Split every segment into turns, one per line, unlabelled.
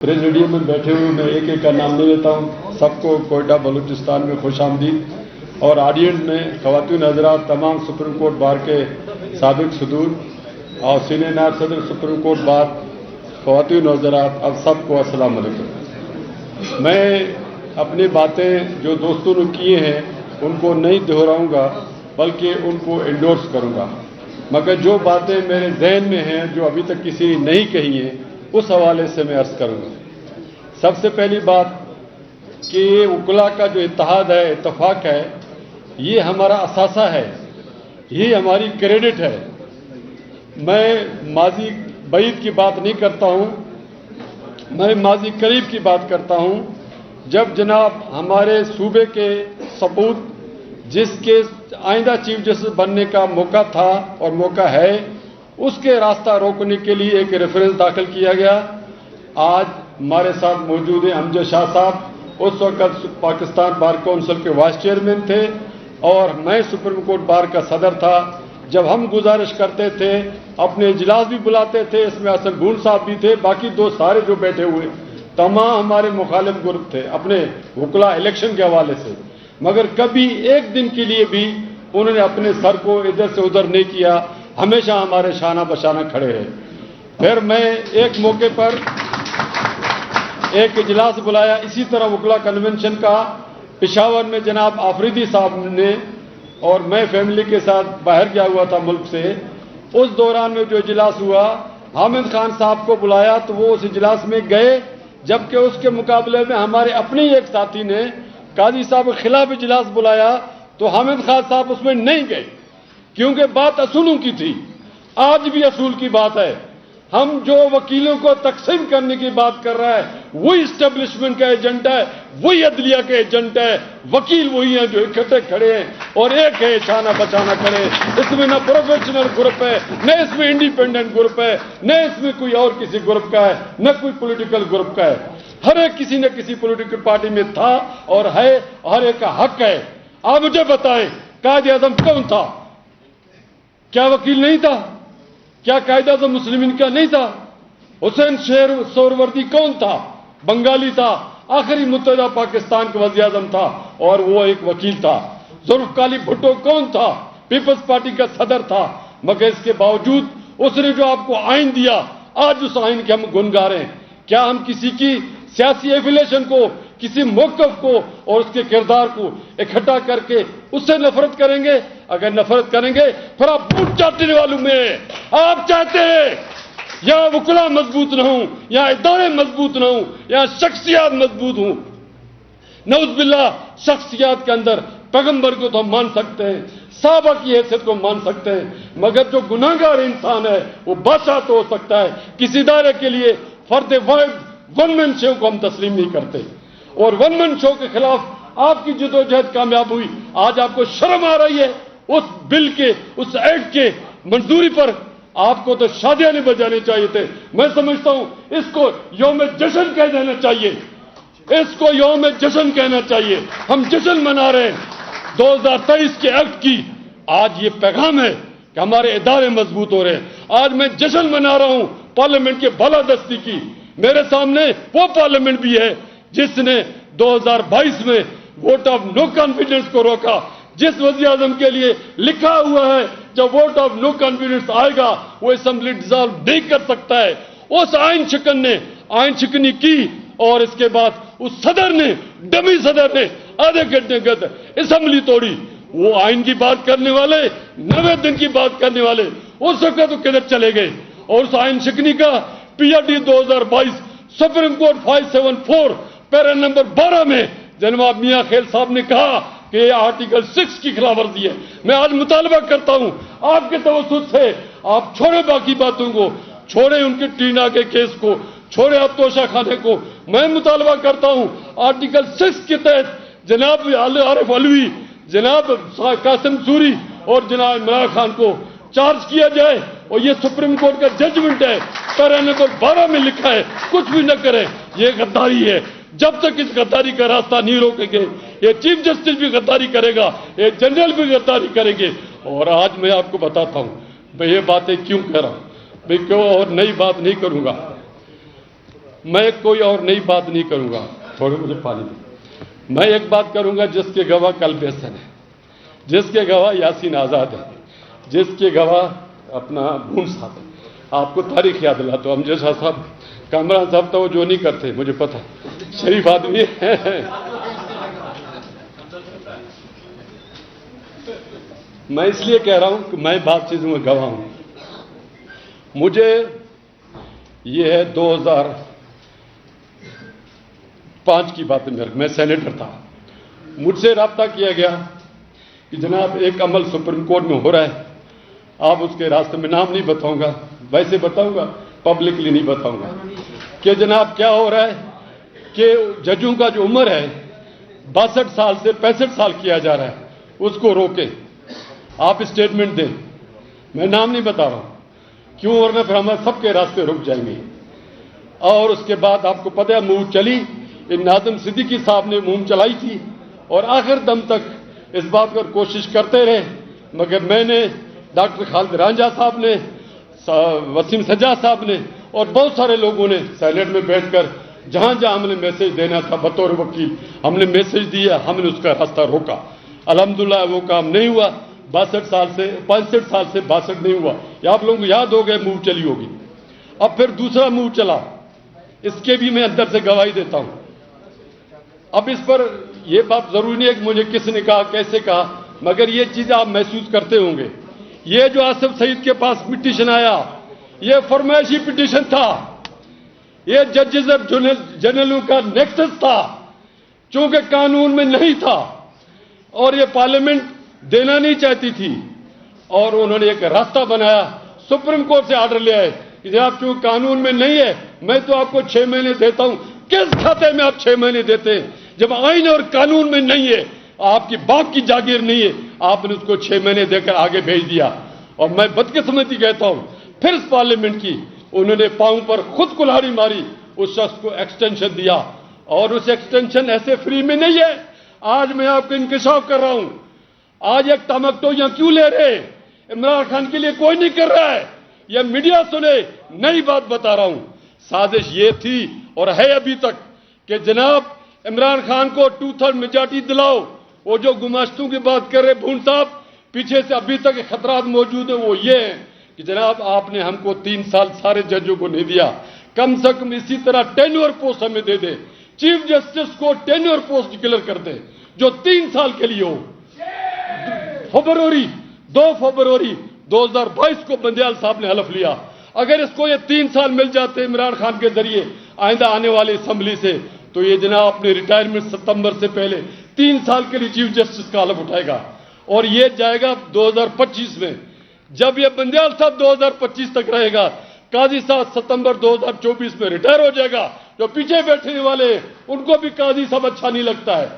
Presidium में बैठे हुए मैं एक एक का नाम ले लेता हूँ। सबको कोयटा बलूचिस्तान में खुश आमदीद। और ऑडियंस में ख़वातीन हज़रात, तमाम सुप्रीम कोर्ट बार के साबिक सदूर और सीनियर नायब सदर सुप्रीम कोर्ट बार, ख़वातीन हज़रात, अब सबको अस्सलाम वालेकुम। मैं अपनी बातें जो दोस्तों ने किए हैं उनको नहीं दोहराऊंगा, बल्कि उनको एंडोर्स करूंगा। मगर जो बातें मेरे जहन में हैं, जो अभी तक किसी ने नहीं कही हैं, उस हवाले से मैं अर्ज करूंगा। सबसे पहली बात कि ये वकला का जो इत्तेहाद है, इत्तफाक है, ये हमारा असासा है, ये हमारी क्रेडिट है। मैं माजी बईद की बात नहीं करता हूं, मैं माजी करीब की बात करता हूं। जब जनाब हमारे सूबे के सपूत, जिसके आइंदा चीफ जस्टिस बनने का मौका था और मौका है, उसके रास्ता रोकने के लिए एक रेफरेंस दाखिल किया गया। आज हमारे साथ मौजूद हैं अमजद शाह साहब। उस वक्त पाकिस्तान बार काउंसिल के वाइस चेयरमैन थे और मैं सुप्रीम कोर्ट बार का सदर था। जब हम गुजारिश करते थे, अपने इजलास भी बुलाते थे, इसमें हसन भून साहब भी थे, बाकी दो सारे जो बैठे हुए तमाम हमारे मुखालिफ ग्रुप थे अपने वकला इलेक्शन के हवाले से, मगर कभी एक दिन के लिए भी उन्होंने अपने सर को इधर से उधर नहीं किया, हमेशा हमारे शाना बशाना खड़े रहे। फिर मैं एक मौके पर एक इजलास बुलाया इसी तरह वकला कन्वेंशन का पेशावर में, जनाब आफरीदी साहब ने और मैं फैमिली के साथ बाहर गया हुआ था मुल्क से। उस दौरान में जो इजलास हुआ, हामिद खान साहब को बुलाया तो वो उस इजलास में गए, जबकि उसके मुकाबले में हमारे अपने एक साथी ने काजी साहब के खिलाफ इजलास बुलाया तो हामिद खान साहब उसमें नहीं गए, क्योंकि बात असूलों की थी। आज भी असूल की बात है। हम जो वकीलों को तकसीम करने की बात कर रहा है, वही इस्टेब्लिशमेंट का एजेंट है, वही अदलिया के एजेंट है। वकील वही हैं जो इकट्ठे खड़े हैं और एक है शाना बचाना खड़े। इसमें न प्रोफेशनल ग्रुप है, न इसमें इंडिपेंडेंट ग्रुप है, न इसमें कोई और किसी ग्रुप का है, न कोई पॉलिटिकल ग्रुप का है। हर एक किसी न किसी पॉलिटिकल पार्टी में था और है, हर एक का हक है। आप मुझे बताएं, कायदे आज़म कौन था? क्या वकील नहीं था? क्या कायदा आज़म मुस्लिमीन का नहीं था? हुसैन शेर सोहरवर्दी कौन था? बंगाली था, आखिरी मुत्तहदा पाकिस्तान का वज़ीर आज़म था और वो एक वकील था। जुल्फ़िकार अली भुट्टो कौन था? पीपल्स पार्टी का सदर था। मगर इसके बावजूद उसने जो आपको आइन दिया, आज उस आइन के हम गुनगार हैं। क्या हम किसी की सियासी एफिलेशन को, किसी मौक़िफ़ को और उसके किरदार को इकट्ठा करके उससे नफरत करेंगे? अगर नफरत करेंगे फिर आप बूट चाटने वालों में। आप चाहते हैं यहाँ वकला मजबूत न हो, यहाँ इदारे मजबूत न हो, यहाँ शख्सियात मजबूत हों। नऊज़-बिल्लाह, शख्सियात के अंदर पैगंबर को तो हम मान सकते हैं, साहबा की हैसियत को मान सकते हैं, मगर जो गुनाहगार इंसान है वो बादशाह तो हो सकता है। किसी इदारे के लिए फर्द वाहिद वन मैन शो को हम तस्लीम नहीं करते और वन मैन शो के खिलाफ आपकी जदोजहद कामयाब हुई। आज आपको शर्म आ रही है उस बिल के, उस एक्ट के मंजूरी पर? आपको तो शादियां नहीं बजाने चाहिए थे। मैं समझता हूं इसको यौम जश्न कह देना चाहिए, इसको यौम जश्न कहना चाहिए। हम जश्न मना रहे हैं 2023 के एक्ट की। आज ये पैगाम है कि हमारे इदारे मजबूत हो रहे हैं। आज मैं जश्न मना रहा हूं पार्लियामेंट के बालादस्ती की। मेरे सामने वो पार्लियामेंट भी है जिसने 2022 में वोट ऑफ नो कॉन्फिडेंस को रोका, जिस वज़ीर आज़म के लिए लिखा हुआ है जब वोट ऑफ नो कॉन्फिडेंस आएगा वो असेंबली डिसॉल्व नहीं कर सकता है। उस आइन शिकन ने आइन शिकनी की और इसके बाद उस सदर ने, डमी सदर ने आधे घंटे के अंदर असेंबली तोड़ी। वो आइन की बात करने वाले, 90 दिन की बात करने वाले उस वक्त तो किधर चले गए? और उस आइन शिकनी का PRD 2022 supreme court 574 para number 12 में जनाब मियां खेल साहब ने कहा कि ये आर्टिकल 6 की खिलाफवर्जी है। मैं आज मुतालबा करता हूं आपके तवज्जुह से, आप छोड़े बाकी बातों को, छोड़े उनके टीना के केस को, छोड़े आप तोशा खाने को। मैं मुतालबा करता हूं आर्टिकल 6 के तहत जनाब आरिफ अलवी, जनाब कासिम सूरी और जनाब इमरान खान को चार्ज किया जाए। और ये सुप्रीम कोर्ट का जजमेंट है, पैरा नंबर 12 में लिखा है, कुछ भी न करें। ये गद्दारी है। जब तक इस गद्दारी का रास्ता नहीं रोकेंगे, ये चीफ जस्टिस भी गद्दारी करेगा, ये जनरल भी गद्दारी करेंगे। और आज मैं आपको बताता हूं मैं ये बातें क्यों कह रहा हूं, मैं क्यों और नई बात नहीं करूंगा। میں کوئی اور نئی بات نہیں کروں گا. تھوڑے مجھے پانی دیں. میں ایک بات کروں گا جس کے گواہ قلب احسن ہے, جس کے گواہ یاسین آزاد ہے, جس کے گواہ اپنا بھون صاحب ہے. آپ کو تاریخ یاد دلاتا ہوں. امجد شاہ صاحب, کامران صاحب تو وہ جو نہیں کرتے, مجھے پتہ, شریف آدمی ہے. میں اس لیے کہہ رہا ہوں کہ میں بات چیزوں میں گواہ ہوں. مجھے یہ ہے 2005 کی بات ہے, میں سینیٹر تھا. مجھ سے رابطہ کیا گیا کہ جناب ایک عمل سپریم کورٹ میں ہو رہا ہے, آپ اس کے راستے میں نام نہیں بتاؤں گا, ویسے بتاؤں گا, پبلکلی نہیں بتاؤں گا, کہ جناب کیا ہو رہا ہے کہ ججوں کا جو عمر ہے 62 سال سے 65 سال کیا جا رہا ہے, اس کو روکیں. آپ اسٹیٹمنٹ دیں. میں نام نہیں بتا رہا ہوں, کیوں, ورنہ پھر ہمارے سب کے راستے رک جائیں گے. اور اس کے بعد آپ کو پتہ ہے مہم چلی, ناظم صدیقی صاحب نے مہم چلائی تھی, اور آخر دم تک اس بات پر کوشش کرتے رہے, مگر میں نے, ڈاکٹر خالد رانجھا صاحب نے, وسیم سجاد صاحب نے, اور بہت سارے لوگوں نے سینیٹ میں بیٹھ کر جہاں جہاں ہم نے میسج دینا تھا بطور وکیل ہم نے میسج دیا, ہم نے اس کا راستہ روکا. الحمدللہ وہ کام نہیں ہوا. 65 سال سے 62 نہیں ہوا. یہ آپ لوگوں کو یاد ہو گئے, موو چلی ہوگی. اب پھر دوسرا موو چلا, اس کے بھی میں اندر سے گواہی دیتا ہوں. اب اس پر یہ بات ضروری نہیں ہے کہ مجھے کس نے کہا, کیسے کہا, مگر یہ چیزیں آپ محسوس کرتے ہوں گے. یہ جو آصف سعید کے پاس پٹیشن آیا, یہ فرمائشی پٹیشن تھا. یہ ججز اور جنرلوں کا نیکسس تھا, چونکہ قانون میں نہیں تھا اور یہ پارلیمنٹ دینا نہیں چاہتی تھی, اور انہوں نے ایک راستہ بنایا, سپریم کورٹ سے آرڈر لے آئے کہ جناب چونکہ قانون میں نہیں ہے میں تو آپ کو 6 مہینے دیتا ہوں. کس کھاتے میں آپ 6 مہینے دیتے ہیں جب آئین اور قانون میں نہیں ہے, آپ کی باپ کی جاگیر نہیں ہے, آپ نے اس کو 6 مہینے دے کر آگے بھیج دیا. اور میں بدقسمتی کہتا ہوں, پھر اس پارلیمنٹ کی انہوں نے پاؤں پر خود کلہاڑی ماری, اس شخص کو ایکسٹینشن دیا, اور اس ایکسٹینشن ایسے فری میں نہیں ہے. آج میں آپ کو انکشاف کر رہا ہوں, آج ایک ٹمکٹو یہاں کیوں لے رہے, عمران خان کے لیے کوئی نہیں کر رہا ہے. یہ میڈیا سنے, نئی بات بتا رہا ہوں. سازش یہ تھی اور ہے ابھی تک کہ جناب عمران خان کو 2/3 میجارٹی دلاؤ. وہ جو گماشتوں کی بات کر رہے بھون صاحب, پیچھے سے ابھی تک خطرات موجود ہیں. وہ یہ ہیں کہ جناب آپ نے ہم کو 3 سال سارے ججوں کو نہیں دیا, کم سے کم اسی طرح ٹینیور پوسٹ ہمیں دے دے. چیف جسٹس کو ٹینیور پوسٹ ڈکلیئر کر دے جو 3 سال کے لیے ہو. 2 فروری 2022 کو بندیال صاحب نے حلف لیا, اگر اس کو یہ 3 سال مل جاتے عمران خان کے ذریعے آئندہ آنے والی اسمبلی سے, تو یہ جناب اپنے ریٹائرمنٹ ستمبر سے پہلے 3 سال کے لیے چیف جسٹس کا حلف اٹھائے گا, اور یہ جائے گا 2025 میں. جب یہ بندیال صاحب 2025 تک رہے گا, قاضی صاحب ستمبر 2024 میں ریٹائر ہو جائے گا. جو پیچھے بیٹھنے والے ہیں ان کو بھی قاضی صاحب اچھا نہیں لگتا ہے.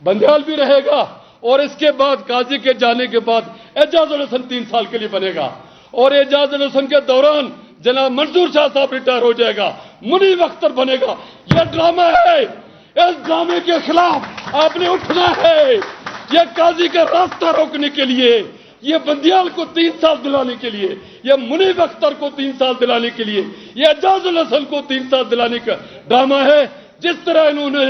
بندیال بھی رہے گا, اور اس کے بعد قاضی کے جانے کے بعد اعجاز الحسن 3 سال کے لیے بنے گا, اور اعجاز الحسن کے دوران جناب منظور شاہ صاحب ریٹائر ہو جائے گا, منیب اختر بنے گا. یہ ڈرامہ ہے, اس ڈرامے کے خلاف آپ نے اٹھنا ہے. یہ قاضی کا راستہ روکنے کے لیے, یہ بندیال کو 3 سال دلانے کے لیے, یہ منیب اختر کو 3 سال دلانے کے لیے, یہ اعجاز الحسن کو 3 سال دلانے کا ڈرامہ ہے. جس طرح انہوں نے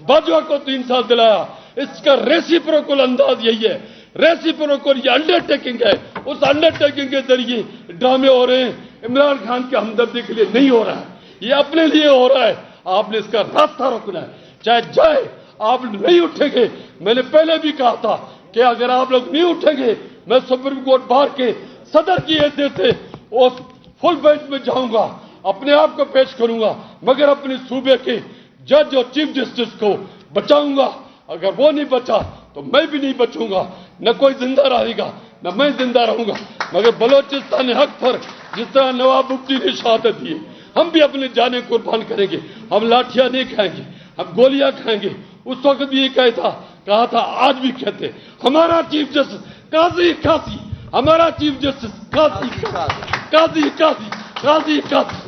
باجوہ کو 3 سال دلایا, اس کا ریسیپروکل انداز یہی ہے. ریسیپروکل یہ انڈر ٹیکنگ ہے, اس انڈر ٹیکنگ کے ذریعے ڈرامے ہو رہے ہیں. عمران خان کے ہمدردی کے لیے نہیں ہو رہا ہے, یہ اپنے لیے ہو رہا ہے. آپ نے اس کا راستہ روکنا ہے, چاہے جائے. آپ نہیں اٹھیں گے, میں نے پہلے بھی کہا تھا کہ اگر آپ لوگ نہیں اٹھیں گے میں سپریم کورٹ بار کے صدر کی حیثیت سے اس فل بینچ میں جاؤں گا, اپنے آپ کو پیش کروں گا, مگر اپنے صوبے کے جج اور چیف جسٹس کو بچاؤں گا. اگر وہ نہیں بچا تو میں بھی نہیں بچوں گا, نہ کوئی زندہ رہے گا نہ میں زندہ رہوں گا. مگر بلوچستان حق پر جس طرح نواب مفتی نے شہادت دی, ہم بھی اپنے جانیں قربان کریں گے. ہم لاٹھیاں نہیں کھائیں گے, ہم گولیاں کھائیں گے. اس وقت بھی یہ کہا تھا, آج بھی کہتے, ہمارا چیف جسٹس قاضی قاضی, ہمارا چیف جسٹس قاضی قاضی قاضی قاضی قاضی.